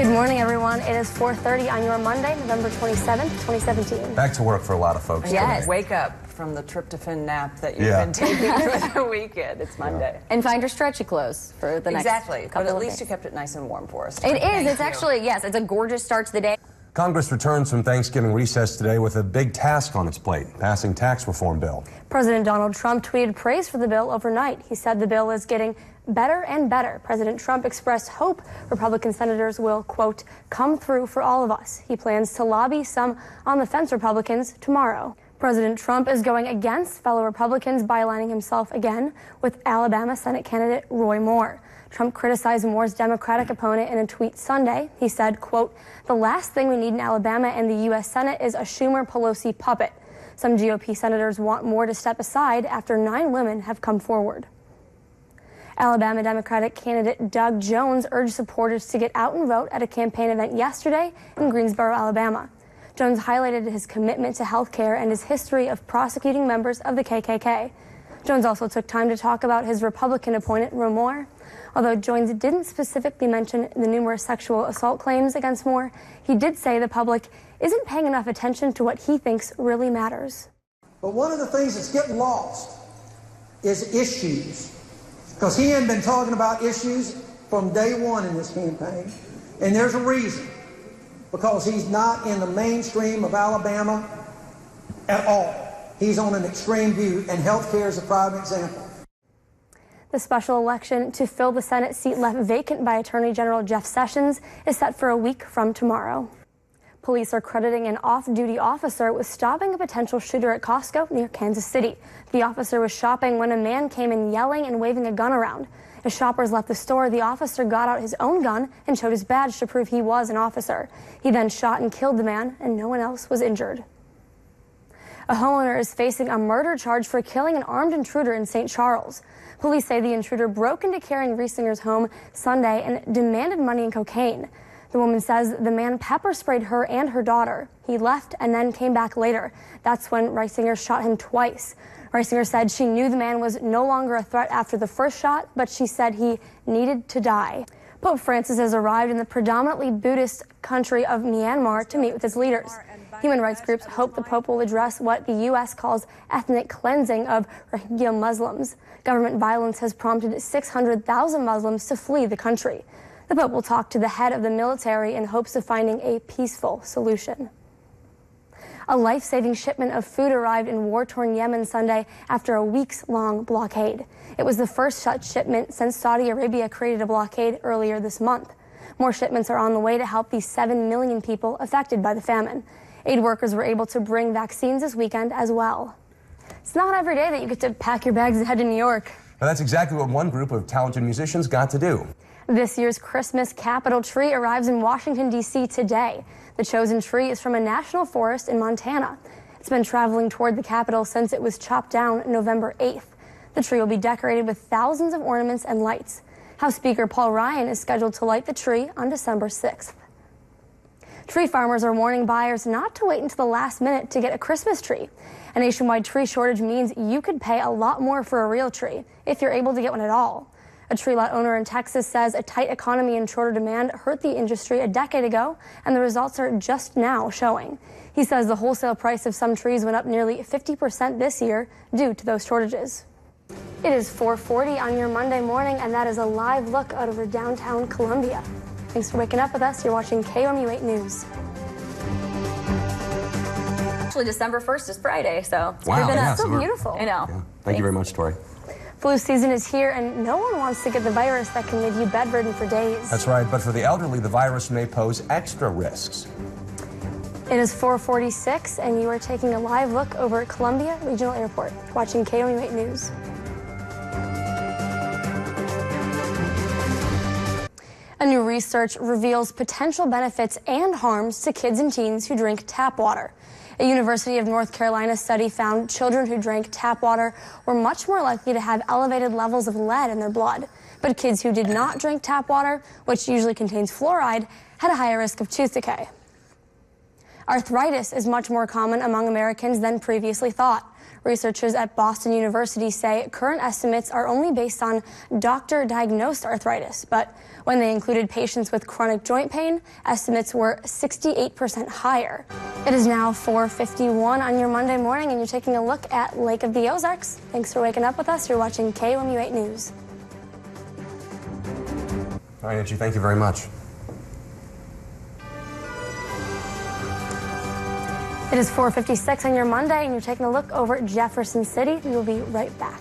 Good morning, everyone. It is 4:30 on your Monday, November 27th, 2017. Back to work for a lot of folks Yes. today. Wake up from the tryptophan nap that you've been taking for the weekend. It's Monday. And find your stretchy clothes for the next Exactly. But at of least days. you kept it nice and warm for us. It is. Thank It's you. actually, yes, it's a gorgeous start to the day. Congress returns from Thanksgiving recess today with a big task on its plate, passing tax reform bill. President Donald Trump tweeted praise for the bill overnight. He said the bill is getting better and better. President Trump expressed hope Republican senators will, quote, come through for all of us. He plans to lobby some on-the-fence Republicans tomorrow. President Trump is going against fellow Republicans by aligning himself again with Alabama Senate candidate Roy Moore. Trump criticized Moore's Democratic opponent in a tweet Sunday. He said, quote, the last thing we need in Alabama and the U.S. Senate is a Schumer-Pelosi puppet. Some GOP senators want Moore to step aside after 9 women have come forward. Alabama Democratic candidate Doug Jones urged supporters to get out and vote at a campaign event yesterday in Greensboro, Alabama. Jones highlighted his commitment to health care and his history of prosecuting members of the KKK. Jones also took time to talk about his Republican opponent, Roy Moore. Although Jones didn't specifically mention the numerous sexual assault claims against Moore, he did say the public isn't paying enough attention to what he thinks really matters. But one of the things that's getting lost is issues. Because he hadn't been talking about issues from day one in this campaign. And there's a reason. Because he's not in the mainstream of Alabama at all. He's on an extreme view, and health care is a prime example. The special election to fill the Senate seat left vacant by Attorney General Jeff Sessions is set for a week from tomorrow. Police are crediting an off-duty officer with stopping a potential shooter at Costco near Kansas City. The officer was shopping when a man came in yelling and waving a gun around. As shoppers left the store, the officer got out his own gun and showed his badge to prove he was an officer. He then shot and killed the man, and no one else was injured. A homeowner is facing a murder charge for killing an armed intruder in St. Charles. Police say the intruder broke into Karen Riesinger's home Sunday and demanded money and cocaine. The woman says the man pepper sprayed her and her daughter. He left and then came back later. That's when Riesinger shot him twice. Riesinger said she knew the man was no longer a threat after the first shot, but she said he needed to die. Pope Francis has arrived in the predominantly Buddhist country of Myanmar to meet with its leaders. Human rights groups hope the Pope will address what the U.S. calls ethnic cleansing of Rohingya Muslims. Government violence has prompted 600,000 Muslims to flee the country. The Pope will talk to the head of the military in hopes of finding a peaceful solution. A life-saving shipment of food arrived in war-torn Yemen Sunday after a weeks-long blockade. It was the first such shipment since Saudi Arabia created a blockade earlier this month. More shipments are on the way to help the 7 million people affected by the famine. Aid workers were able to bring vaccines this weekend as well. It's not every day that you get to pack your bags and head to New York. Now, that's exactly what one group of talented musicians got to do. This year's Christmas Capitol tree arrives in Washington, D.C. today. The chosen tree is from a national forest in Montana. It's been traveling toward the Capitol since it was chopped down November 8th. The tree will be decorated with thousands of ornaments and lights. House Speaker Paul Ryan is scheduled to light the tree on December 6th. Tree farmers are warning buyers not to wait until the last minute to get a Christmas tree. A nationwide tree shortage means you could pay a lot more for a real tree, if you're able to get one at all. A tree lot owner in Texas says a tight economy and shorter demand hurt the industry a decade ago, and the results are just now showing. He says the wholesale price of some trees went up nearly 50% this year due to those shortages. It is 4:40 on your Monday morning, and that is a live look out over downtown Columbia. Thanks for waking up with us. You're watching KOMU 8 News. Actually, December 1st is Friday, so it's Wow, yeah, so beautiful. I know. Yeah. Thank you very much, Tori. Flu season is here, and no one wants to get the virus that can leave you bedridden for days. That's right, but for the elderly, the virus may pose extra risks. It is 4:46, and you are taking a live look over at Columbia Regional Airport, watching KOMU 8 News. A new research reveals potential benefits and harms to kids and teens who drink tap water. A University of North Carolina study found children who drank tap water were much more likely to have elevated levels of lead in their blood. But kids who did not drink tap water, which usually contains fluoride, had a higher risk of tooth decay. Arthritis is much more common among Americans than previously thought. Researchers at Boston University say current estimates are only based on doctor-diagnosed arthritis, but when they included patients with chronic joint pain, estimates were 68% higher. It is now 4:51 on your Monday morning, and you're taking a look at Lake of the Ozarks. Thanks for waking up with us. You're watching KOMU 8 News. All right, Angie, thank you very much. It is 4:56 on your Monday, and you're taking a look over at Jefferson City. We will be right back.